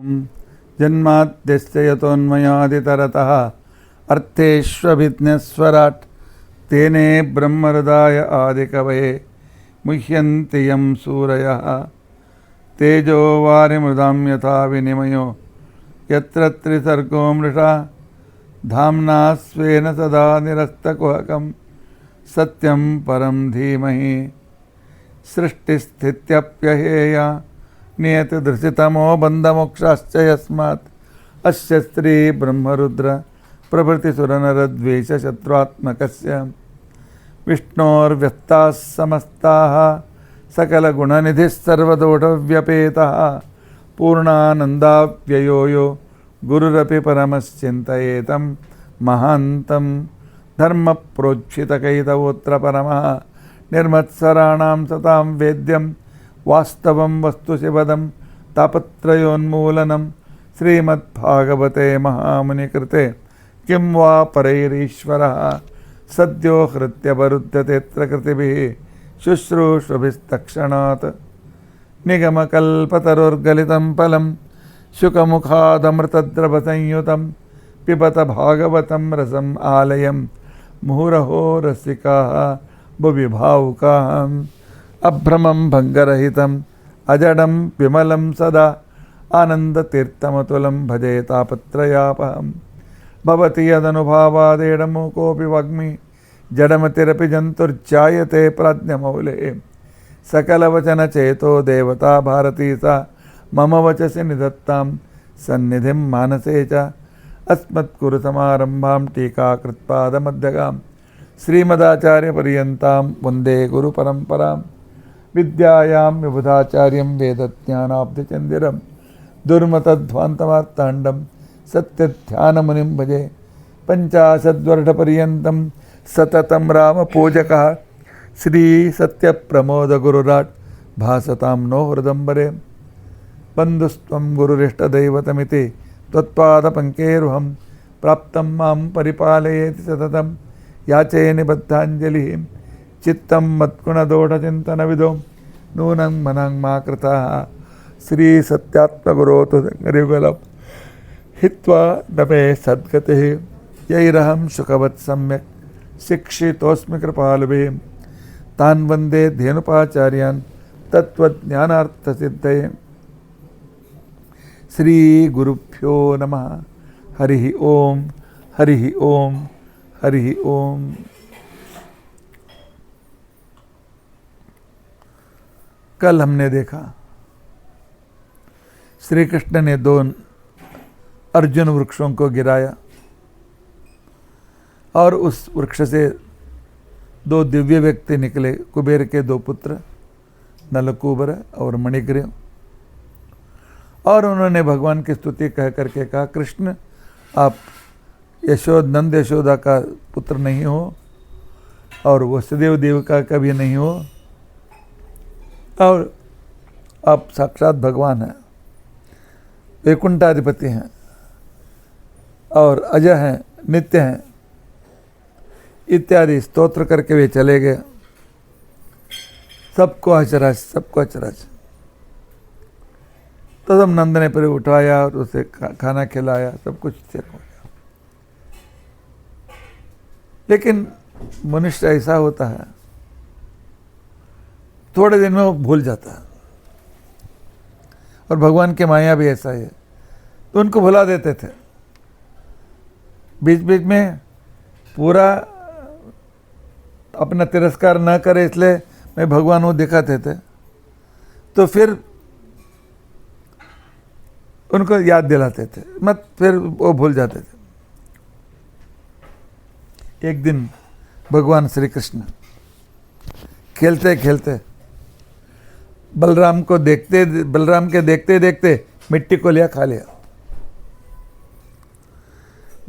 जन्माद्यस्य यतोन्मयादितरतः अर्थेष्वभिज्ञस्वराट् तेने ब्रह्महृदाय आदिकवये मुह्यन्ति यं सूरयः तेजो वारिमृदां यथा विनिमयो यत्र त्रिसर्गो मृषा धाम्ना स्वेन सदा निरस्तकुहकं सत्यं परं धीमहि सृष्टिस्थित्यप्यहेया नियतिदृशितमो बन्धमोक्षाश्च यस्मात् अस्य स्त्री ब्रह्मरुद्र प्रभृतिसुरनरद्वेषशत्रुआत्मकस्य विष्णोर्व्यस्ताः समस्ताः सकलगुणनिधिः सर्वदोषव्यपेतः पूर्णानन्दाव्ययो यो गुरुरपि परमश्चिन्तयेतं महान्तं धर्मप्रोज्झितकैतवोऽत्र परमः निर्मत्सराणां सतां वेद्यं वास्तवं वस्तुशिवदं तापत्रयोन्मूलनं श्रीमद्भागवते महामुनिकृते किं वा परैरीश्वरः सद्यो हृत्यवरुध्यतेऽत्र कृतिभिः शुश्रूषुभिस्तक्षणात् निगमकल्पतरुर्गलितं फलं शुकमुखादमृतद्रवसंयुतं पिबत भागवतं रसम् आलयं मुहुरहो रसिकाः भुवि भावुकाः अभ्रमं भङ्गरहितं अजडं विमलं सदा आनन्दतीर्थमतुलं भजे तापत्रयापहं भवति यदनुभावादेडमूकोऽपि वाग्मी जडमतिरपि जन्तुर्जायते प्राज्ञमौले सकलवचनचेतो देवता भारती सा मम वचसि निधत्तां सन्निधिं मानसे च अस्मत्कुरुसमारम्भां टीकाकृत्पादमध्यगां श्रीमदाचार्यपर्यन्तां वन्दे गुरुपरम्परां विद्यायां विबुधाचार्यं वेदज्ञानाब्धिचन्दिरं दुर्मतध्वान्तमार्ताण्डं सत्यध्यानमुनिं भजे पञ्चाशद्वर्षपर्यन्तं सततं रामपूजकः श्रीसत्यप्रमोदगुरुराट् भासतां नो हृदम्बरे बन्धुस्त्वं गुरुरिष्टदैवतमिति त्वत्पादपङ्केरुहं प्राप्तं मां परिपालयेति सततं याचे निबद्धाञ्जलिः चित्तं मत्कुणदोषचिन्तनविदो नूनं मनं मा कृताः श्रीसत्यात्मगुरोतु संगरियुगलं हित्वा न मे सद्गतिः यैरहं सुखवत् सम्यक् शिक्षितोऽस्मि कृपालुभिः तान् वन्दे धेनुपाचार्यान् तत्त्वज्ञानार्थसिद्धये श्रीगुरुभ्यो नमः। हरिः ओम हरिः ओम हरिः ओम। कल हमने देखा श्री कृष्ण ने दोन अर्जुन वृक्षों को गिराया और उस वृक्ष से दो दिव्य व्यक्ति निकले, कुबेर के दो पुत्र नलकूबर और मणिग्रीव, और उन्होंने भगवान की स्तुति कह करके कहा, कृष्ण आप नंद यशोदा का पुत्र नहीं हो और वसुदेव देवका का भी नहीं हो और आप साक्षात भगवान हैं, वैकुंठाधिपति हैं और अजय हैं, नित्य हैं इत्यादि स्तोत्र करके वे चले गए। सबको अचरज, सबको अचरज। तो सब नंद ने फिर उठाया और उसे खाना खिलाया, सब कुछ ठीक हो गया। लेकिन मनुष्य ऐसा होता है, थोड़े दिन में वो भूल जाता है, और भगवान की माया भी ऐसा ही है, तो उनको भुला देते थे। बीच बीच में पूरा अपना तिरस्कार न करे इसलिए मैं भगवान वो दिखाते थे, तो फिर उनको याद दिलाते थे, मत फिर वो भूल जाते थे। एक दिन भगवान श्री कृष्ण खेलते खेलते बलराम के देखते देखते मिट्टी को लिया, खा लिया।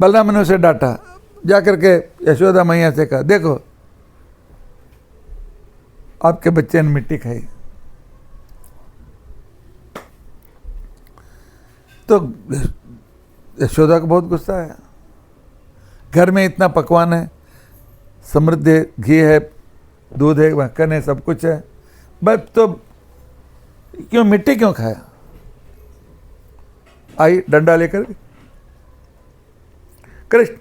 बलराम ने उसे डांटा, जाकर के यशोदा मैया से कहा, देखो आपके बच्चे ने मिट्टी खाई। तो यशोदा को बहुत गुस्सा आया, घर में इतना पकवान है, समृद्ध घी है, दूध है, मक्खन है, सब कुछ है, बस तो क्यों मिट्टी क्यों खाया? आई डंडा लेकर, कृष्ण।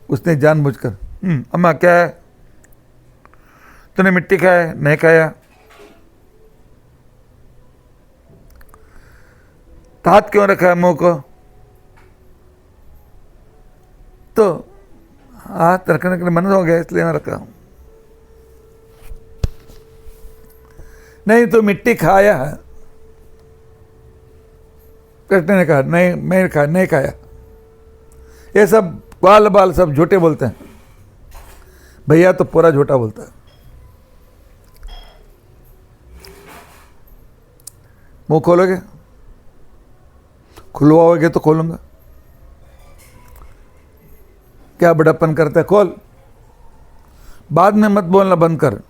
उसने जानबूझकर, अम्मा क्या है, तूने मिट्टी खाया है? नहीं खाया। तो हाथ क्यों रखा है मुंह को? तो हाथ रखने के लिए मन हो गया इसलिए मैं रखा हूं। नहीं तो मिट्टी खाया है। कृष्ण ने कहा नहीं, मैं नहीं खाया। ये सब बाल बाल सब झूठे बोलते हैं। भैया तो पूरा झूठा बोलता है। मुंह खोलोगे? खुलवाओगे तो खोलूंगा। क्या बड़प्पन करता है? खोल। बाद में मत बोलना, बंद कर।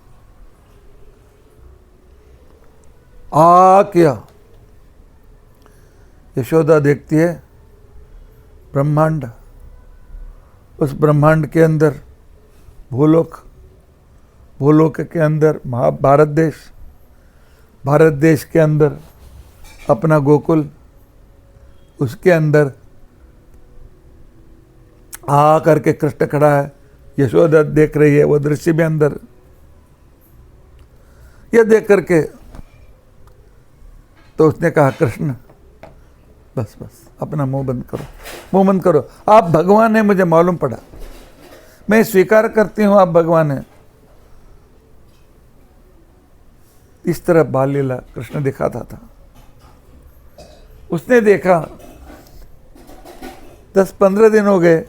क्या यशोदा देखती है ब्रह्मांड, उस ब्रह्मांड के अंदर भूलोक, भूलोक के अंदर भारत देश, भारत देश के अंदर अपना गोकुल, उसके अंदर करके कृष्ण खड़ा है, यशोदा देख रही है, वो दृश्य भी अंदर। यह देख करके तो उसने कहा कृष्ण बस बस अपना मुंह बंद करो, मुंह बंद करो। आप भगवान हैं, मुझे मालूम पड़ा, मैं स्वीकार करती हूं आप भगवान हैं। इस तरह बाल लीला कृष्ण दिखाता था। उसने देखा 10-15 दिन हो गए,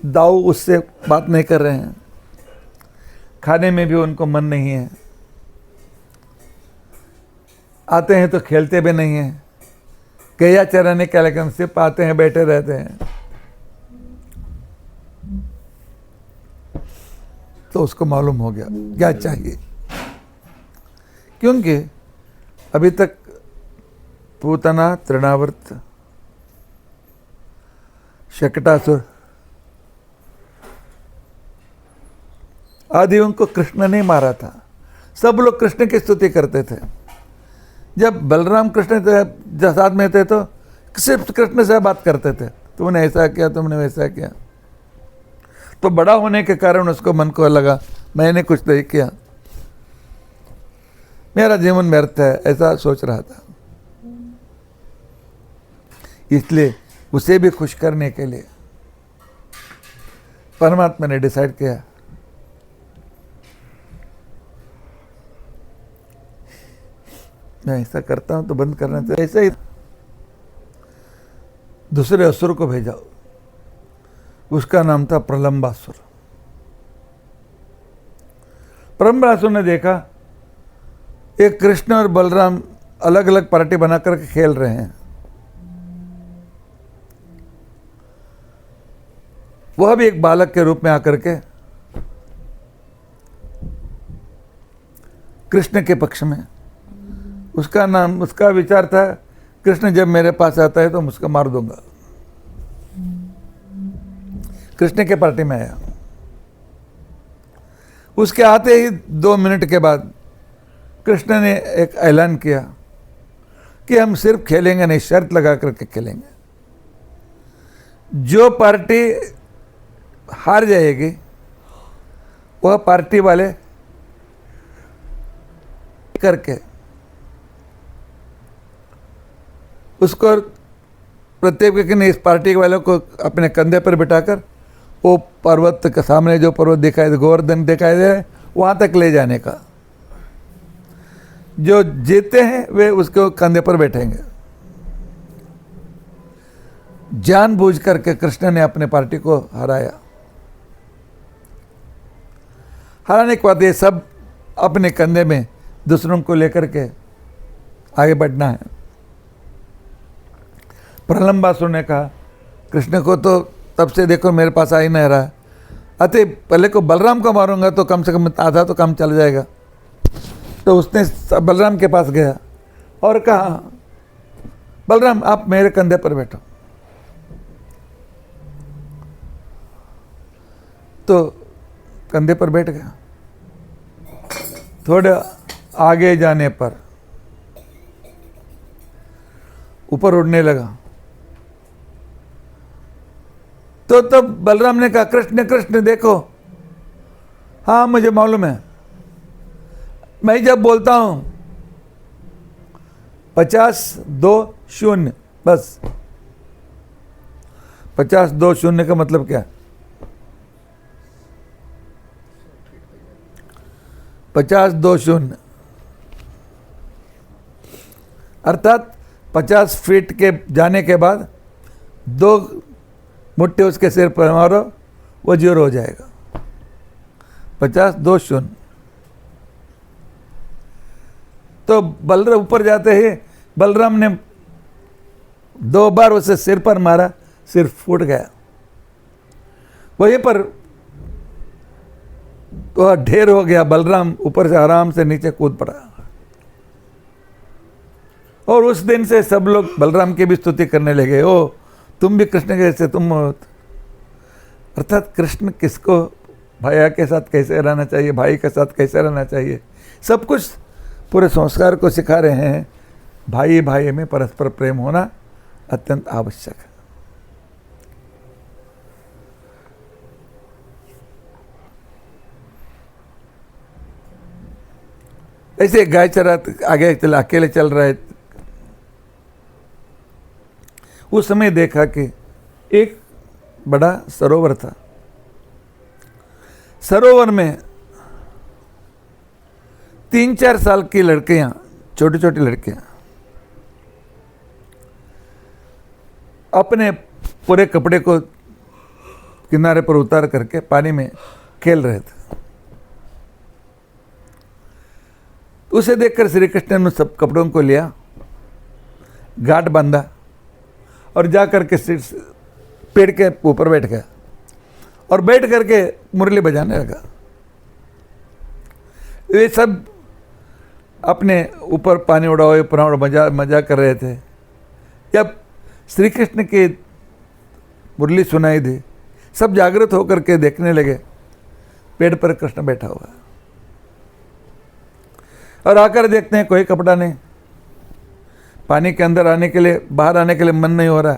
दाऊ उससे बात नहीं कर रहे हैं, खाने में भी उनको मन नहीं है, आते हैं तो खेलते भी नहीं हैं, गैया चराने के लेकिन सिर्फ आते हैं, बैठे रहते हैं। तो उसको मालूम हो गया क्या चाहिए, क्योंकि अभी तक पूतना, तृणावर्त, शकटासुर आदि उनको कृष्ण ने मारा था। सब लोग कृष्ण की स्तुति करते थे। जब बलराम कृष्ण साथ में थे तो सिर्फ कृष्ण से बात करते थे, तुमने ऐसा किया, तुमने वैसा किया। तो बड़ा होने के कारण उसको मन को लगा मैंने कुछ नहीं किया, मेरा जीवन व्यर्थ है, ऐसा सोच रहा था। इसलिए उसे भी खुश करने के लिए परमात्मा ने डिसाइड किया मैं ऐसा करता हूं तो बंद करना चाहिए। ऐसा ही दूसरे असुर को भेजा, उसका नाम था प्रलंबासुर। प्रलंबासुर ने देखा एक कृष्ण और बलराम अलग अलग पार्टी बना करके खेल रहे हैं। वह भी एक बालक के रूप में आकर के कृष्ण के पक्ष में, उसका विचार था कृष्ण जब मेरे पास आता है तो मैं उसको मार दूंगा। कृष्ण के पार्टी में आया। उसके आते ही 2 मिनट के बाद कृष्ण ने एक ऐलान किया कि हम सिर्फ खेलेंगे नहीं, शर्त लगा करके खेलेंगे। जो पार्टी हार जाएगी वह पार्टी वाले करके उसको प्रत्येक ने इस पार्टी वालों को अपने कंधे पर बिठाकर वो पर्वत के सामने जो पर्वत दिखाई दे, गोवर्धन दिखाई दे, वहां तक ले जाने का। जो जीते हैं वे उसके कंधे पर बैठेंगे। जानबूझ करके कृष्ण ने अपने पार्टी को हराया। हराने के बाद ये सब अपने कंधे में दूसरों को लेकर के आगे बढ़ना है। प्रलंबासुर ने कहा कृष्ण को तो तब से देखो मेरे पास आ ही नहीं रहा है, अतः पहले को बलराम को मारूंगा तो कम से कम आधा तो काम चल जाएगा। तो उसने बलराम के पास गया और कहा बलराम आप मेरे कंधे पर बैठो। तो कंधे पर बैठ गया। थोड़ा आगे जाने पर ऊपर उड़ने लगा। तो तब बलराम ने कहा, कृष्ण कृष्ण देखो। हाँ मुझे मालूम है, मैं जब बोलता हूं 50-2-0, बस 50-2-0 का मतलब क्या? 50-2-0 अर्थात 50 फीट के जाने के बाद 2 मुट्ठी उसके सिर पर मारो, वो 0 हो जाएगा। 50-2-0। तो बलराम ऊपर जाते ही बलराम ने 2 बार उसे सिर पर मारा, सिर फूट गया। वहीं पर तो ढेर हो गया। बलराम ऊपर से आराम से नीचे कूद पड़ा। और उस दिन से सब लोग बलराम की भी स्तुति करने लगे। ओ तुम भी कृष्ण के जैसे तुम हो। अर्थात कृष्ण किसको भैया के साथ कैसे रहना चाहिए, भाई के साथ कैसे रहना चाहिए, सब कुछ पूरे संस्कार को सिखा रहे हैं। भाई भाई में परस्पर प्रेम होना अत्यंत आवश्यक है। ऐसे गाय चरा आगे चला, अकेले चल रहे। उस समय देखा कि एक बड़ा सरोवर था। सरोवर में 3-4 साल की लड़कियां, छोटी छोटी लड़कियां, अपने पूरे कपड़े को किनारे पर उतार करके पानी में खेल रहे थे। उसे देखकर श्री कृष्ण ने सब कपड़ों को लिया, गांठ बांधा और जाकर के पेड़ के ऊपर बैठ गया और बैठ करके मुरली बजाने लगा। ये सब अपने ऊपर पानी उड़ाओ पुराण मजा कर रहे थे। जब श्री कृष्ण की मुरली सुनाई दी, सब जागृत होकर के देखने लगे। पेड़ पर कृष्ण बैठा हुआ और आकर देखते हैं कोई कपड़ा नहीं। पानी के अंदर आने के लिए, बाहर आने के लिए मन नहीं हो रहा।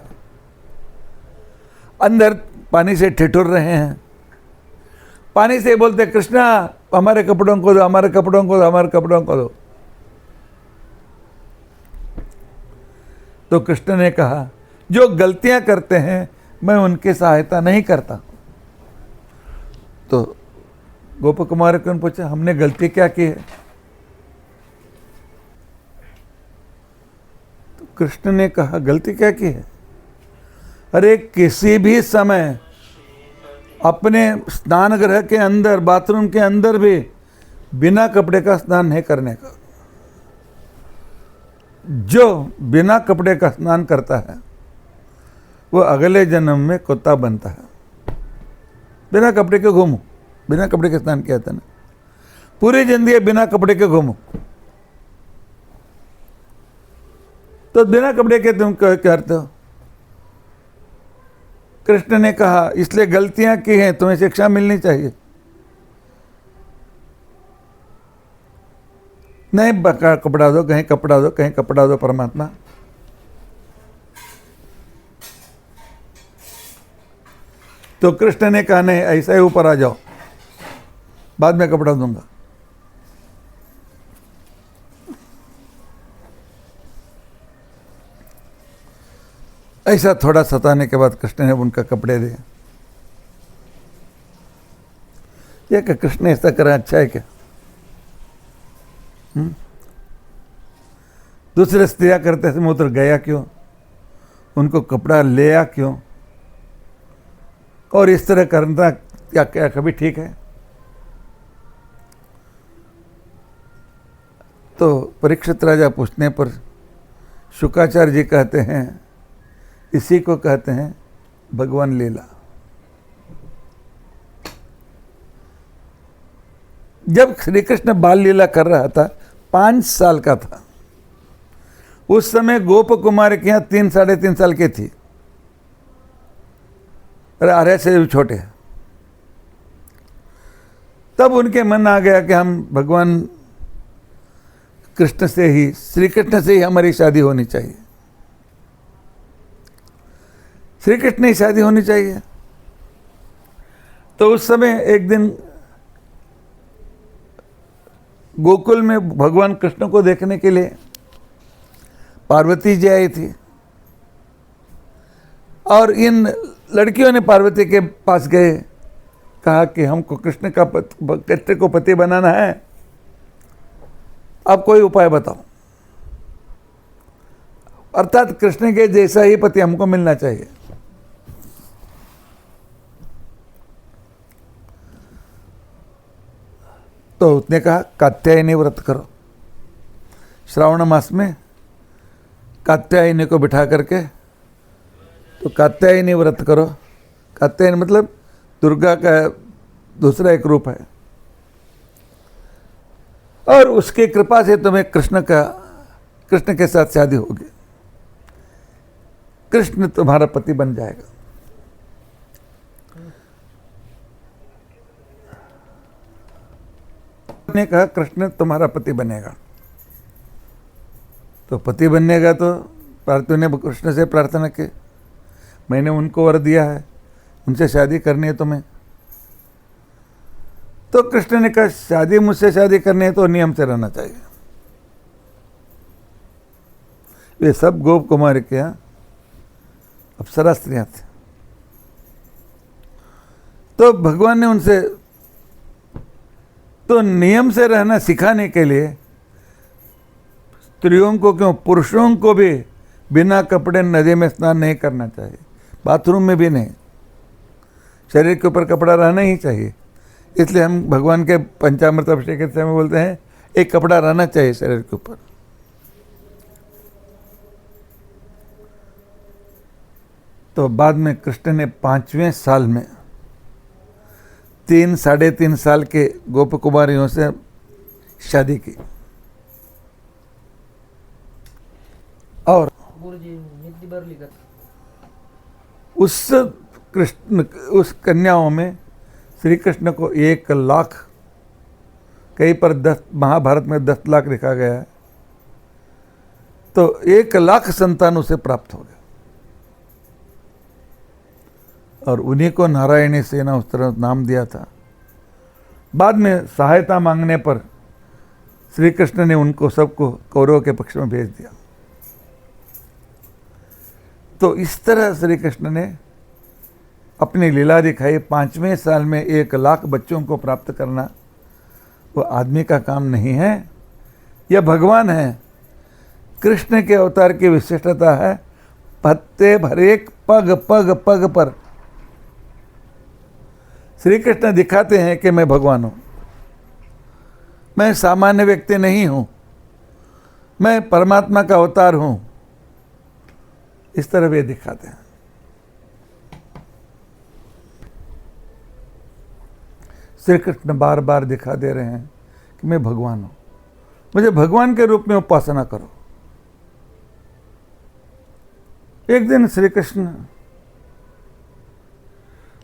अंदर पानी से ठिठुर रहे हैं। पानी से बोलते, कृष्णा हमारे कपड़ों को दो, हमारे कपड़ों को दो, हमारे कपड़ों को दो। तो कृष्ण ने कहा, जो गलतियां करते हैं मैं उनकी सहायता नहीं करता। तो गोप कुमार को पूछा, हमने गलती क्या की है? तो कृष्ण ने कहा, गलती क्या की है? अरे किसी भी समय अपने स्नान गृह के अंदर, बाथरूम के अंदर भी बिना कपड़े का स्नान नहीं करने का। जो बिना कपड़े का स्नान करता है वो अगले जन्म में कुत्ता बनता है। बिना कपड़े के घूमो, बिना कपड़े के स्नान किया था ना, पूरी जिंदगी बिना कपड़े के घूमो। तो बिना कपड़े के तुम क्या करते हो? कृष्ण ने कहा, इसलिए गलतियां की हैं, तुम्हें शिक्षा मिलनी चाहिए। नहीं कपड़ा दो, कहीं कपड़ा दो, कहीं कपड़ा दो परमात्मा। तो कृष्ण ने कहा, नहीं ऐसा ही ऊपर आ जाओ, बाद में कपड़ा दूंगा। ऐसा थोड़ा सताने के बाद कृष्ण ने उनका कपड़े दिए। यह क्या कृष्ण ऐसा करा अच्छा है क्या? दूसरे स्त्रियां करते थे, मूत्र गया क्यों? उनको कपड़ा लिया क्यों? और इस तरह करना क्या क्या कभी ठीक है? तो परीक्षित राजा पूछने पर शुकाचार्य जी कहते हैं, इसी को कहते हैं भगवान लीला। जब श्री कृष्ण बाल लीला कर रहा था, 5 साल का था, उस समय गोप कुमार के यहाँ 3-3.5 साल की थी। अरे आर्य से भी छोटे हैं। तब उनके मन आ गया कि हम भगवान कृष्ण से ही, श्री कृष्ण से ही हमारी शादी होनी चाहिए, श्री कृष्ण ही शादी होनी चाहिए। तो उस समय एक दिन गोकुल में भगवान कृष्ण को देखने के लिए पार्वती जी आई थी, और इन लड़कियों ने पार्वती के पास गए, कहा कि हमको कृष्ण को पति बनाना है, अब कोई उपाय बताओ, अर्थात कृष्ण के जैसा ही पति हमको मिलना चाहिए। तो उसने कहा कात्यायनी व्रत करो, श्रावण मास में कात्यायनी को बिठा करके तो कात्यायनी व्रत करो। कात्यायनी मतलब दुर्गा का दूसरा एक रूप है, और उसकी कृपा से तुम्हें कृष्ण के साथ शादी होगी, कृष्ण तुम्हारा पति बन जाएगा। ने कहा कृष्ण तुम्हारा पति बनेगा। तो पति बनेगा तो पार्वती ने कृष्ण से प्रार्थना की, मैंने उनको वर दिया है, उनसे शादी करनी है तुम्हें। तो कृष्ण ने कहा शादी मुझसे शादी करनी है तो नियम से रहना चाहिए। वे सब गोप कुमारी के यहाँ अप्सरा स्त्रियां थी। तो भगवान ने उनसे तो नियम से रहना सिखाने के लिए स्त्रियों को क्यों, पुरुषों को भी बिना कपड़े नदी में स्नान नहीं करना चाहिए, बाथरूम में भी नहीं, शरीर के ऊपर कपड़ा रहना ही चाहिए। इसलिए हम भगवान के पंचामृत अभिषेक के समय बोलते हैं एक कपड़ा रहना चाहिए शरीर के ऊपर। तो बाद में कृष्ण ने 5वें साल में 3-3.5 साल के गोप कुमारियों से शादी की, और उस कन्याओं में श्री कृष्ण को 1 लाख, कहीं पर 10, महाभारत में 10 लाख लिखा गया है, तो 1 लाख संतान उसे प्राप्त हो गया, और उन्हीं को नारायणी सेना उस तरह नाम दिया था। बाद में सहायता मांगने पर श्री कृष्ण ने उनको सबको कौरवों के पक्ष में भेज दिया। तो इस तरह श्री कृष्ण ने अपनी लीला दिखाई। 5वें साल में 1 लाख बच्चों को प्राप्त करना वो आदमी का काम नहीं है, यह भगवान है। कृष्ण के अवतार की विशिष्टता है, पत्ते भर एक पग पग पग पर श्री कृष्ण दिखाते हैं कि मैं भगवान हूं, मैं सामान्य व्यक्ति नहीं हूं, मैं परमात्मा का अवतार हूं, इस तरह वे दिखाते हैं। श्री कृष्ण बार बार दिखा दे रहे हैं कि मैं भगवान हूं, मुझे भगवान के रूप में उपासना करो। एक दिन श्री कृष्ण,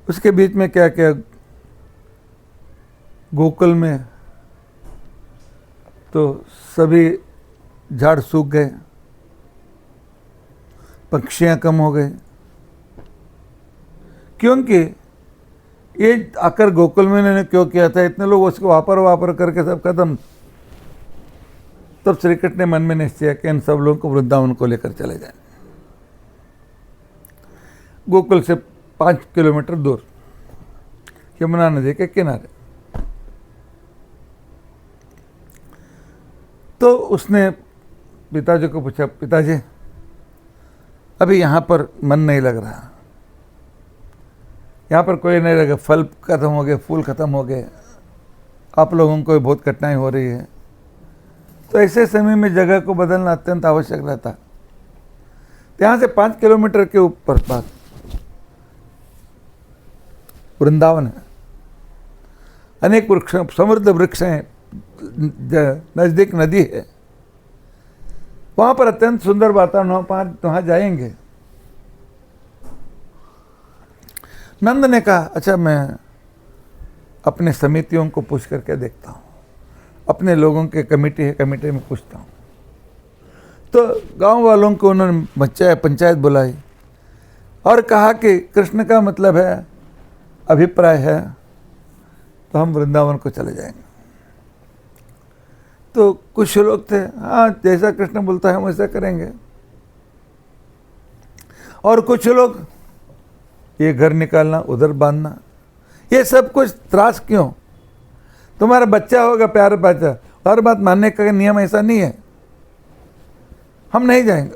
उसके बीच में क्या क्या, गोकुल में तो सभी झाड़ सूख गए, पक्षियां कम हो गए, क्योंकि ये आकर गोकुल में इन्होंने क्यों किया था, इतने लोग उसको वापर करके सब खत्म। तब श्री कृष्ण ने मन में निश्चय कि इन सब लोगों को वृंदावन को लेकर चले जाए। गोकुल से 5 किलोमीटर दूर यमुना नदी के किनारे। तो उसने पिताजी को पूछा, पिताजी अभी यहाँ पर मन नहीं लग रहा, यहाँ पर कोई नहीं लगा, फल खत्म हो गए, फूल खत्म हो गए, आप लोगों को बहुत कठिनाई हो रही है। तो ऐसे समय में जगह को बदलना अत्यंत आवश्यक रहता। यहाँ से 5 किलोमीटर के ऊपर पास वृंदावन है, अनेक वृक्ष, समृद्ध वृक्ष हैं, नजदीक नदी है, वहां पर अत्यंत सुंदर वातावरण, वहां जाएंगे। नंद ने कहा अच्छा मैं अपने समितियों को पूछ करके देखता हूं, अपने लोगों के कमेटी है, कमेटी में पूछता हूँ। तो गांव वालों को उन्होंने पंचायत बुलाई और कहा कि कृष्ण का मतलब है, अभिप्राय है तो हम वृंदावन को चले जाएंगे। तो कुछ लोग थे, हाँ जैसा कृष्ण बोलता है हम वैसा करेंगे, और कुछ लोग ये घर निकालना उधर बांधना, ये सब कुछ त्रास क्यों? तुम्हारा बच्चा होगा, प्यारा बच्चा, हर बात मानने का नियम ऐसा नहीं है, हम नहीं जाएंगे।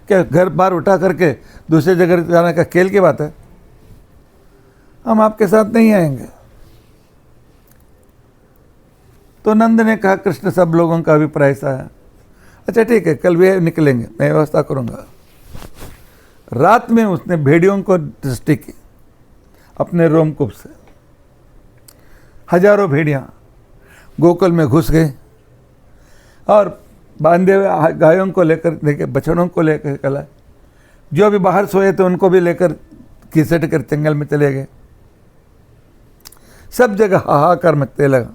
क्या घर बार उठा करके दूसरे जगह जाने का खेल की बात है? हम आपके साथ नहीं आएंगे। तो नंद ने कहा कृष्ण सब लोगों का अभिप्राय ऐसा है, अच्छा ठीक है कल वे निकलेंगे, मैं व्यवस्था करूंगा। रात में उसने भेड़ियों को दृष्टि की अपने रोमकूप से, हजारों भेड़ियां गोकुल में घुस गए और बांधे हुए गायों को लेकर बछड़ों को लेकर कला, जो अभी बाहर सोए थे उनको भी लेकर घिसट कर जंगल में चले गए। सब जगह हाहाकार मचने लगा,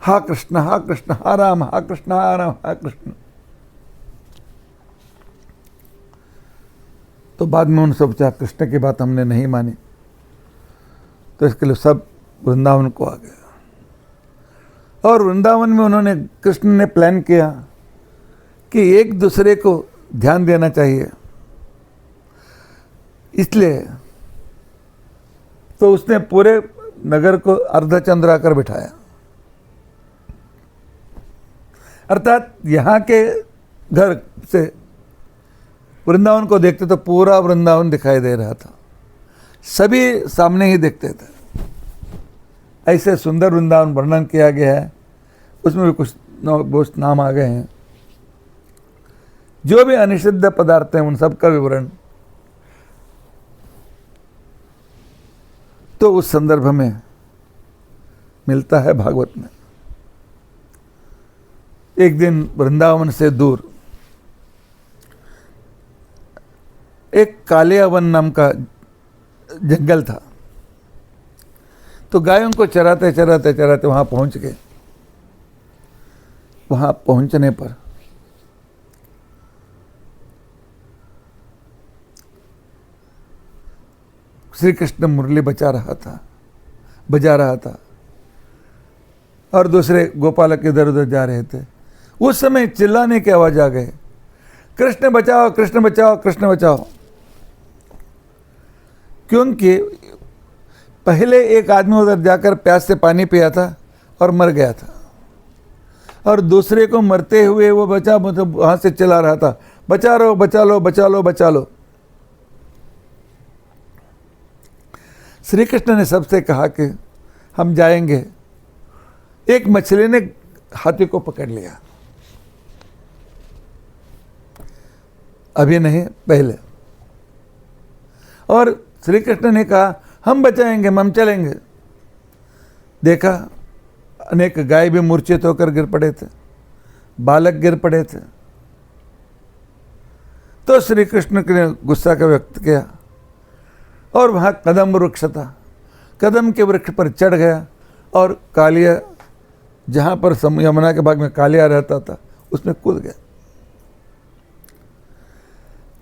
हा कृष्ण हा कृष्ण हा राम हा कृष्ण हा राम हा कृष्ण। तो बाद में उन्होंने सोचा कृष्ण की बात हमने नहीं मानी, तो इसके लिए सब वृंदावन को आ गए। और वृंदावन में उन्होंने, कृष्ण ने प्लान किया कि एक दूसरे को ध्यान देना चाहिए, इसलिए तो उसने पूरे नगर को अर्धचंद्र आकर बिठाया, अर्थात यहाँ के घर से वृंदावन को देखते तो पूरा वृंदावन दिखाई दे रहा था, सभी सामने ही देखते थे। ऐसे सुंदर वृंदावन वर्णन किया गया है, उसमें भी कुछ नाम आ गए हैं। जो भी अनिषिद्ध पदार्थ हैं उन सब का विवरण तो उस संदर्भ में मिलता है भागवत में। एक दिन वृंदावन से दूर एक कालियावन नाम का जंगल था, तो गायों को चराते चराते चराते वहां पहुंच गए। वहां पहुंचने पर श्री कृष्ण मुरली बजा रहा था और दूसरे गोपालक इधर उधर जा रहे थे। उस समय चिल्लाने की आवाज आ गए, कृष्ण बचाओ कृष्ण बचाओ कृष्ण बचाओ। क्योंकि पहले एक आदमी उधर जाकर प्यास से पानी पिया था और मर गया था, और दूसरे को मरते हुए वो बचा, मतलब वहां से चिल्ला रहा था, बचा लो बचा लो बचा लो बचा लो। श्री कृष्ण ने सबसे कहा कि हम जाएंगे। एक मछली ने हाथी को पकड़ लिया, अभी नहीं पहले, और श्री कृष्ण ने कहा हम बचाएंगे, हम चलेंगे। देखा अनेक गाय भी मूर्छित होकर गिर पड़े थे, बालक गिर पड़े थे। तो श्री कृष्ण ने गुस्सा का व्यक्त किया और वहाँ कदम वृक्ष था, कदम के वृक्ष पर चढ़ गया और कालिया, जहाँ पर यमुना के भाग में कालिया रहता था, उसमें कूद गया।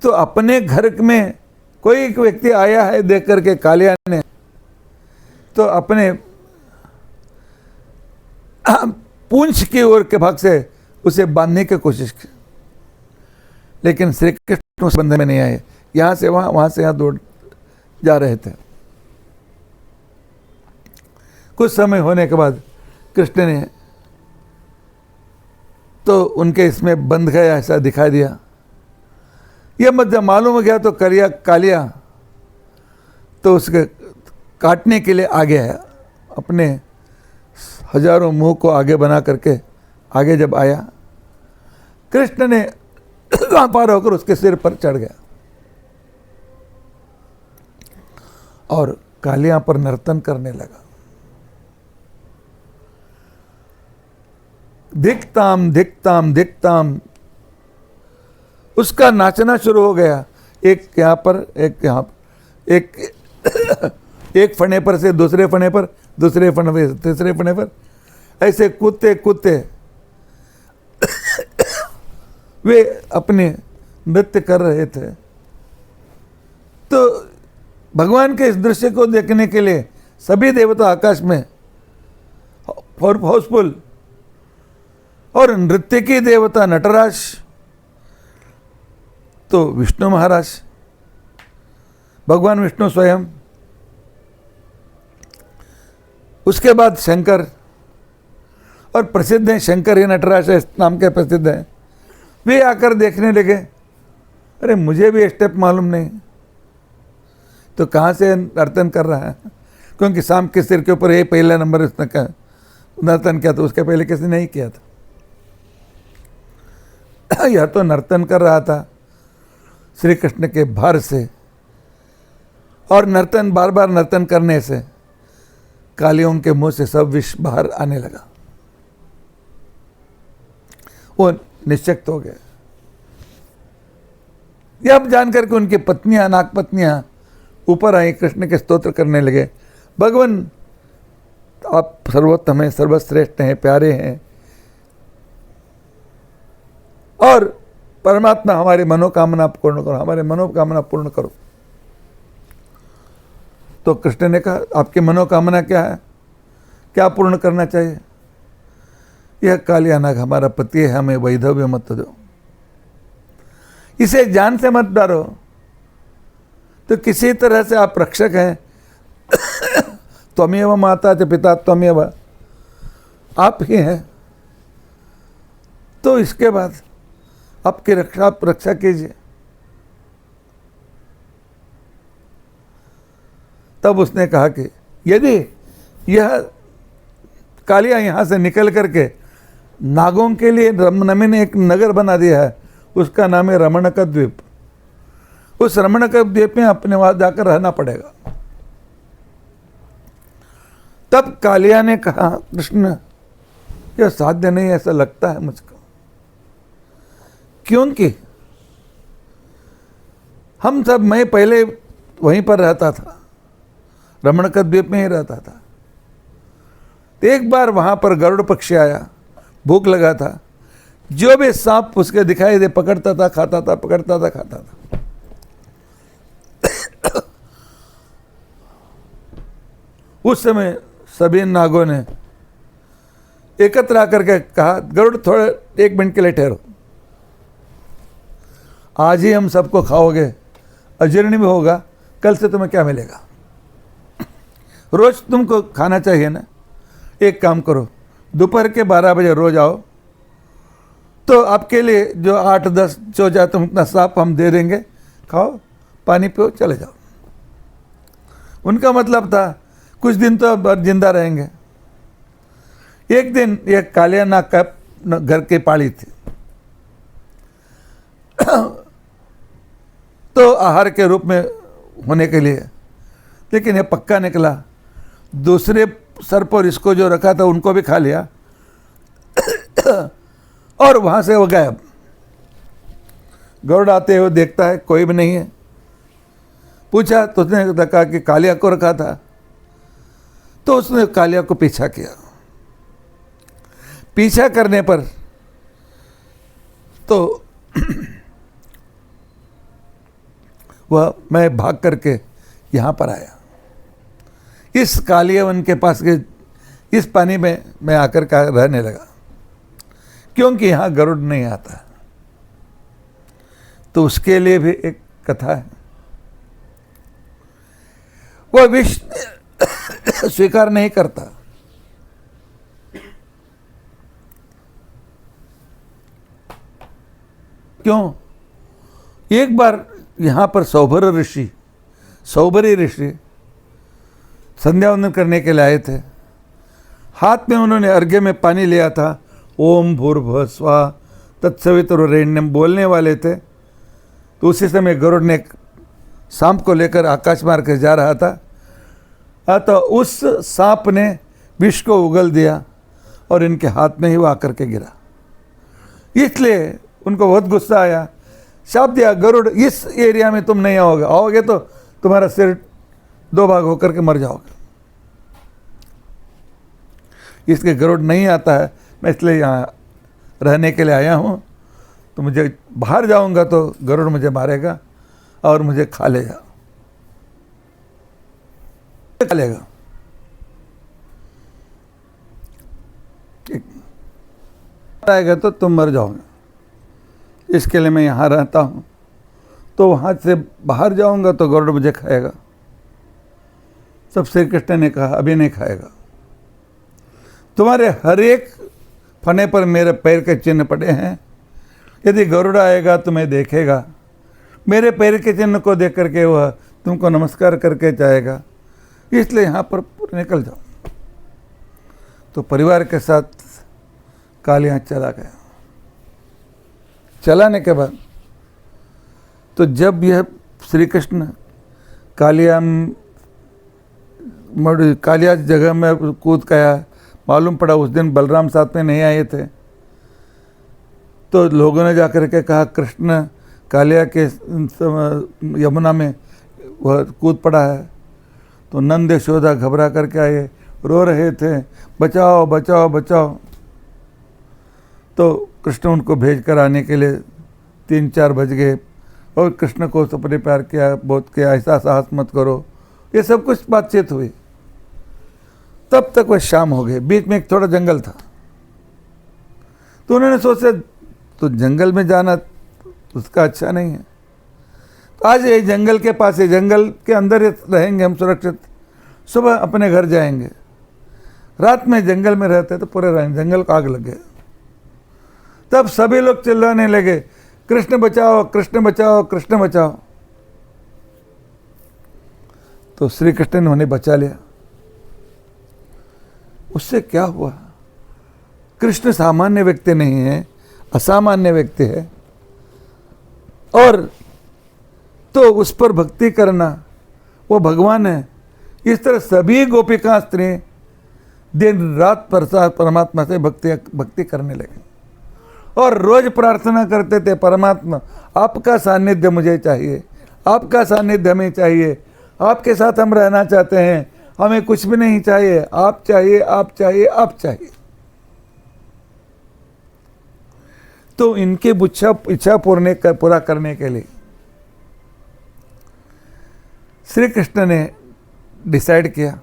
तो अपने घर में कोई एक व्यक्ति आया है देख करके कालिया ने तो अपने पूंछ की ओर के भाग से उसे बांधने की कोशिश की, लेकिन श्री कृष्ण उस बंधन में नहीं आए, यहां से वहां, वहां से यहां दौड़ जा रहे थे। कुछ समय होने के बाद कृष्ण ने तो उनके इसमें बंध गया, ऐसा दिखाई दिया। यह मत जब मालूम हो गया तो कालिया तो उसके काटने के लिए आगे आया, अपने हजारों मुंह को आगे बना करके आगे जब आया, कृष्ण ने वहां पार होकर उसके सिर पर चढ़ गया और कालिया पर नर्तन करने लगा। धिकताम धिकताम धिकताम, उसका नाचना शुरू हो गया। एक यहाँ पर, एक यहाँ पर, एक फने पर से दूसरे फने पर, दूसरे फने पर तीसरे फने पर, ऐसे कूदते कूदते वे अपने नृत्य कर रहे थे। तो भगवान के इस दृश्य को देखने के लिए सभी देवता आकाश में हाउसफुल, और नृत्य की देवता नटराज, तो विष्णु महाराज, भगवान विष्णु स्वयं, उसके बाद शंकर, और प्रसिद्ध हैं शंकर ही नटराज इस नाम के प्रसिद्ध हैं। वे आकर देखने लगे, अरे मुझे भी स्टेप मालूम नहीं, तो कहाँ से नर्तन कर रहा है, क्योंकि शाम के सिर के ऊपर ये पहला नंबर उसने नर्तन किया था, उसके पहले किसी ने नहीं किया था। यह तो नर्तन कर रहा था श्री कृष्ण के भार से, और नर्तन बार बार नर्तन करने से कालियों के मुंह से सब विष बाहर आने लगा, वो निश्चक्त हो गए। यह अब जानकर के उनकी पत्नियां, नाग पत्नियां ऊपर आई, कृष्ण के स्तोत्र करने लगे, भगवान आप सर्वोत्तम हैं, सर्वश्रेष्ठ हैं, प्यारे हैं, और परमात्मा हमारी मनोकामना पूर्ण करो, हमारे मनोकामना पूर्ण करो। तो कृष्ण ने कहा, आपकी मनोकामना क्या है, क्या पूर्ण करना चाहिए? यह कालिया नाग हमारा पति है, हमें वैधव्य मत दो, इसे जान से मत डरो। तो किसी तरह से आप रक्षक हैं, त्वमेव माता च पिता त्वमेव, आप ही हैं, तो इसके बाद आपकी रक्षा, आप रक्षा कीजिए। तब उसने कहा कि यदि यह कालिया यहाँ से निकल करके नागों के लिए रमनमी ने एक नगर बना दिया है, उसका नाम है रमणक द्वीप, उस रमणक द्वीप में अपने वहां जाकर रहना पड़ेगा। तब कालिया ने कहा, कृष्ण यह साध्य नहीं, ऐसा लगता है मुझको, क्योंकि हम सब, मैं पहले वहीं पर रहता था, रमणक द्वीप में ही रहता था। एक बार वहां पर गरुड़ पक्षी आया, भूख लगा था, जो भी सांप उसके दिखाई दे पकड़ता था, खाता था, पकड़ता था, खाता था। उस समय सभी नागों ने एकत्र आकर के कहा, गरुड़ थोड़े 1 मिनट के लिए ठहरो, आज ही हम सबको खाओगे, अजीर्ण भी होगा, कल से तुम्हें क्या मिलेगा? रोज तुमको खाना चाहिए ना, एक काम करो, दोपहर के 12 बजे रोज आओ, तो आपके लिए जो 8-10 जो जाए तुम इतना सांप हम दे देंगे, खाओ, पानी पियो, चले जाओ। उनका मतलब था कुछ दिन तो अब जिंदा रहेंगे। एक दिन यह कालिया नाग का घर की पाली थी, तो आहार के रूप में होने के लिए, लेकिन यह पक्का निकला, दूसरे सर्प और इसको जो रखा था उनको भी खा लिया, और वहां से वो गायब। गरुड़ आते हुए देखता है कोई भी नहीं है, पूछा तो उसने कहा कि कालिया को रखा था, तो उसने कालिया को पीछा किया। पीछा करने पर तो वह मैं भाग करके यहाँ पर आया, इस कालिया वन के पास के इस पानी में मैं आकर का रहने लगा, क्योंकि यहाँ गरुड़ नहीं आता। तो उसके लिए भी एक कथा है, वह विष स्वीकार नहीं करता। क्यों? एक बार यहाँ पर सौभरी ऋषि संध्या वंदन करने के लिए आए थे, हाथ में उन्होंने अर्घ्य में पानी लिया था, ओम भूर्भुवः स्वः तत्सवितुर्वरेण्यम बोलने वाले थे। तो उसी समय गरुड़ ने सांप को लेकर आकाश मार कर जा रहा था, तो उस सांप ने विष को उगल दिया और इनके हाथ में ही वो आकर के गिरा। इसलिए उनको बहुत गुस्सा आया, शाप दिया, गरुड़ इस एरिया में तुम नहीं आओगे, आओगे तो तुम्हारा सिर 2 भाग होकर के मर जाओगे। इसके गरुड़ नहीं आता है, मैं इसलिए यहाँ रहने के लिए आया हूँ, तो मुझे बाहर जाऊँगा तो गरुड़ मुझे मारेगा और मुझे खा लेगा, खा लेगा। आएगा तो तुम मर जाओगे, इसके लिए मैं यहाँ रहता हूँ। तो वहाँ से बाहर जाऊँगा तो गरुड़ मुझे खाएगा। तब श्री कृष्ण ने कहा अभी नहीं खाएगा, तुम्हारे हर एक फने पर मेरे पैर के चिन्ह पड़े हैं, यदि गरुड़ आएगा तुम्हें देखेगा, मेरे पैर के चिन्ह को देख करके वह तुमको नमस्कार करके जाएगा, इसलिए यहाँ पर निकल जाओ। तो परिवार के साथ कालिया चला गया। चलाने के बाद तो जब यह श्री कृष्ण कालिया जगह में कूद गया, मालूम पड़ा उस दिन बलराम साथ में नहीं आए थे, तो लोगों ने जाकर के कहा कृष्ण कालिया के यमुना में वह कूद पड़ा है। तो नंद यशोदा घबरा करके आए, रो रहे थे, बचाओ बचाओ बचाओ। तो कृष्ण उनको भेज कर आने के लिए 3-4 बज गए और कृष्ण को अपने प्यार किया, बहुत किया, ऐसा साहस मत करो, ये सब कुछ बातचीत हुई। तब तक वह शाम हो गई। बीच में एक थोड़ा जंगल था, तो उन्होंने सोचा तो जंगल में जाना उसका अच्छा नहीं है, तो आज ये जंगल के पास, ये जंगल के अंदर रहेंगे हम सुरक्षित, सुबह अपने घर जाएंगे। रात में जंगल में रहते तो पूरे जंगल को आग लग गया। तब सभी लोग चिल्लाने लगे कृष्ण बचाओ कृष्ण बचाओ कृष्ण बचाओ। तो श्री कृष्ण ने उन्हें बचा लिया। उससे क्या हुआ? कृष्ण सामान्य व्यक्ति नहीं है, असामान्य व्यक्ति है, और तो उस पर भक्ति करना, वो भगवान है। इस तरह सभी गोपिका स्त्री दिन रात परमात्मा से भक्ति करने लगे और रोज प्रार्थना करते थे, परमात्मा आपका सानिध्य मुझे चाहिए, आपका सानिध्य हमें चाहिए, आपके साथ हम रहना चाहते हैं, हमें कुछ भी नहीं चाहिए, आप चाहिए आप चाहिए आप चाहिए। तो इनके इच्छा पूरा करने के लिए श्री कृष्ण ने डिसाइड किया,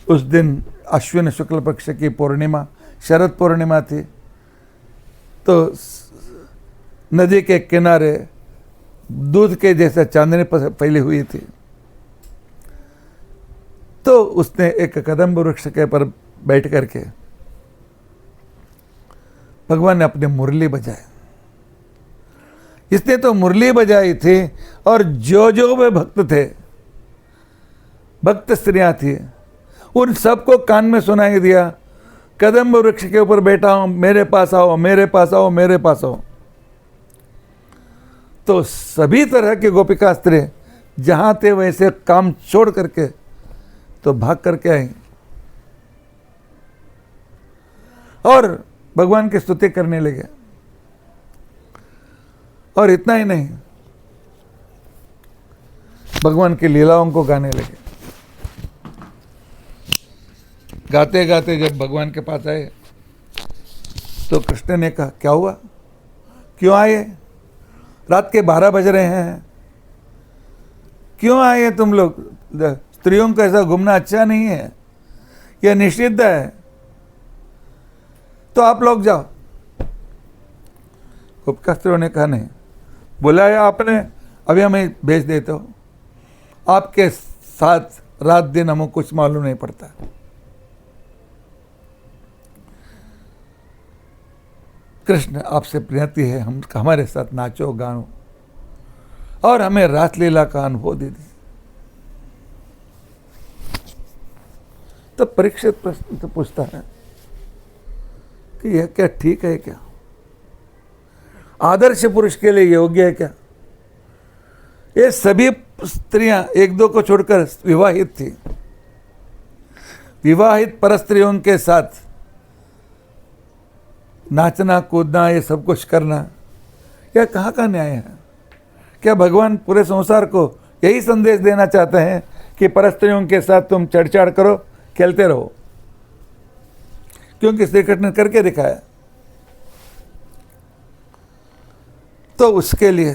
उस दिन अश्विन शुक्ल पक्ष की पूर्णिमा, शरद पूर्णिमा थी, तो नदी के किनारे दूध के जैसे चांदनी फैली हुई थी। तो उसने एक कदम्ब वृक्ष के पर बैठ करके भगवान ने अपनी मुरली बजाई। इसने तो मुरली बजाई थी और जो जो वे भक्त थे, भक्त स्त्रियां थी, उन सबको कान में सुनाई दिया, कदम्ब वृक्ष के ऊपर बैठा हूं, मेरे पास आओ मेरे पास आओ मेरे पास आओ। तो सभी तरह के गोपिका स्त्री जहां थे वैसे काम छोड़ करके तो भाग करके आई और भगवान की स्तुति करने लगे। और इतना ही नहीं, भगवान की लीलाओं को गाने लगे। गाते गाते जब भगवान के पास आए तो कृष्ण ने कहा क्या हुआ, क्यों आए? रात के 12 बज रहे हैं, क्यों आए तुम लोग? स्त्रियों को ऐसा घूमना अच्छा नहीं है, यह निषिद्ध है, तो आप लोग जाओ। गोपिका स्त्रियों ने कहा नहीं, बुलाया आपने, अभी हमें भेज देते हो, आपके साथ रात दिन हमें कुछ मालूम नहीं पड़ता। कृष्ण आपसे प्रियति है, हम हमारे साथ नाचो गानो और हमें रासलीला का अनुभव दे दी। तब परीक्षित प्रश्न तो पूछता है कि यह क्या ठीक है क्या? आदर्श पुरुष के लिए योग्य है क्या? ये सभी स्त्रियां एक दो को छोड़कर विवाहित थी, विवाहित परस्त्रियों के साथ नाचना कूदना, ये सब कुछ करना, यह कहाँ का न्याय है? क्या भगवान पूरे संसार को यही संदेश देना चाहते हैं कि परस्त्रियों के साथ तुम चढ़ करो, खेलते रहो? क्योंकि श्री कृष्ण ने करके दिखाया। तो उसके लिए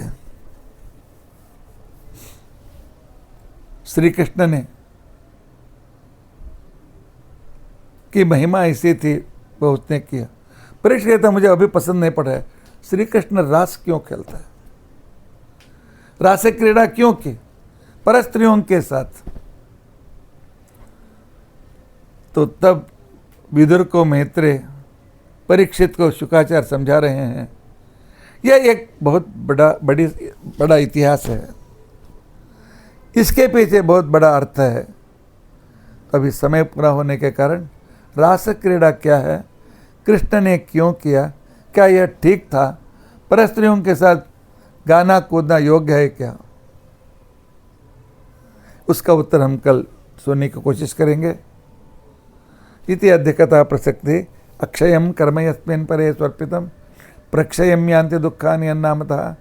श्री कृष्ण ने की महिमा ऐसी थी, वो उसने किया। परीक्षित कहता मुझे अभी पसंद नहीं पड़ा है, श्री कृष्ण रास क्यों खेलता है, रास क्रीड़ा क्यों की परस्त्रियों के साथ। तो तब विदुर को मैत्रेय, परीक्षित को शुकाचार्य समझा रहे हैं, यह एक बहुत बड़ा इतिहास है, इसके पीछे बहुत बड़ा अर्थ है। अभी समय पूरा होने के कारण रास क्रीड़ा क्या है, कृष्ण ने क्यों किया, क्या यह ठीक था, परस्त्रियों के साथ गाना कूदना योग्य है क्या, उसका उत्तर हम कल सुनने की कोशिश करेंगे। इति अध्यकथा प्रसक्ति अक्षयम कर्म यस्मिन् परे स्वर्पितम प्रक्षयम यान्ति दुःखानि अन्नामतः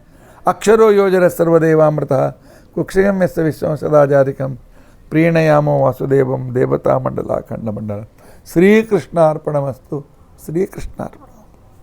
अक्षरो योजर सर्वदेवामृतः कुक्षयम यस्य विश्वं सदाचारिकं प्रीणयामो वासुदेवं देवता मंडलाखंड मंडल। श्रीकृष्णार्पणमस्तु। श्रीकृष्णार्पण।